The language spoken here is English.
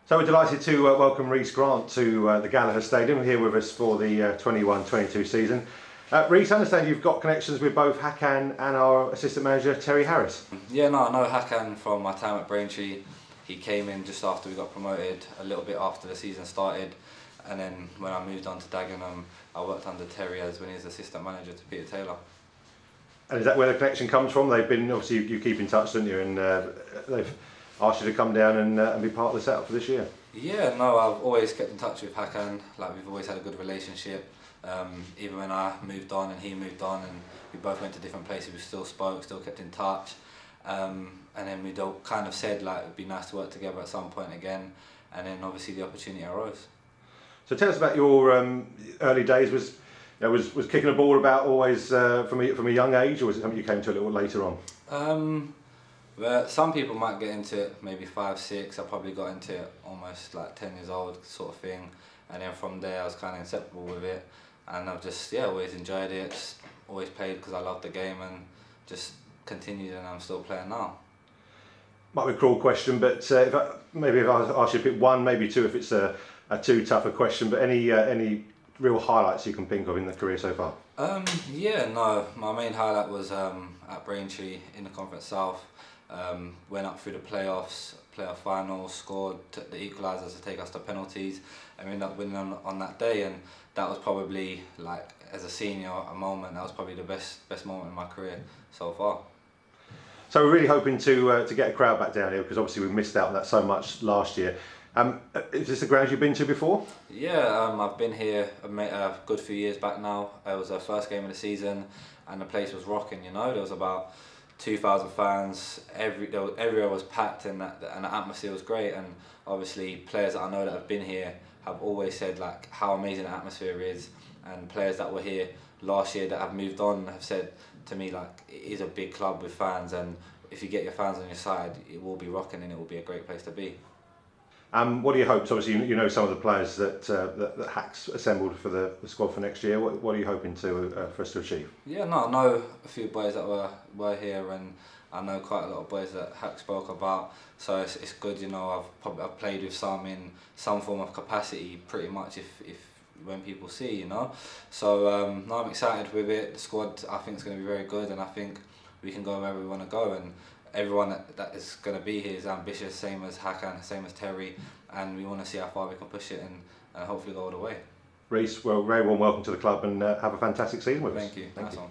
So we're delighted to welcome Reece Grant to the Gallagher Stadium, here with us for the 21-22 season. Reece, I understand you've got connections with both Hakan and our assistant manager, Terry Harris. Yeah, no, I know Hakan from my time at Braintree. He came in just after we got promoted, a little bit after the season started. And then when I moved on to Dagenham, I worked under Terry as when he was assistant manager to Peter Taylor. And is that where the connection comes from? They've been, obviously you keep in touch, don't you? And they've asked you to come down and be part of the setup for this year. Yeah, no, I've always kept in touch with Hakan. Like, we've always had a good relationship. Even when I moved on and he moved on and we both went to different places, we still spoke, still kept in touch. And then we kind of said like it'd be nice to work together at some point again. And then obviously the opportunity arose. So tell us about your early days. Was kicking a ball about always from a young age, or was it something you came to a little later on? Well, some people might get into it maybe 5, 6. I probably got into it almost like 10 years old sort of thing. And then from there I was kind of inseparable with it. And I've just, always enjoyed it, just always played because I loved the game and just continued, and I'm still playing now. Might be a cruel question, but if I ask you to pick one, maybe two if it's a too tough a question, but any real highlights you can think of in the career so far? My main highlight was at Braintree in the Conference South. Went up through the playoff finals, scored the equalisers to take us to penalties, and we ended up winning on that day. And that was probably, like, as a senior, a moment that was probably the best moment in my career so far. So we're really hoping to get a crowd back down here, because obviously we missed out on that so much last year. Is this the ground you've been to before? Yeah, I've been here a good few years back now. It was the first game of the season, and the place was rocking. There was about 2,000 fans. Everywhere was packed, and the atmosphere was great. And obviously, players that I know that have been here have always said like how amazing the atmosphere is. And players that were here last year that have moved on have said to me like it is a big club with fans, and if you get your fans on your side, it will be rocking and it will be a great place to be. What are your hopes? Obviously, you know some of the players that Hack's assembled for the squad for next year. What are you hoping for us to achieve? Yeah, no, I know a few boys that were here, and I know quite a lot of boys that Hack spoke about. So it's good, I've played with some in some form of capacity, pretty much. If when people see, So no, I'm excited with it. The squad I think is going to be very good, and I think we can go wherever we want to go. And everyone that is going to be here is ambitious, same as Hakan, same as Terry, and we want to see how far we can push it and hopefully go all the way. Reece, well, very warm welcome to the club, and have a fantastic season with us. Thank you. Nice one.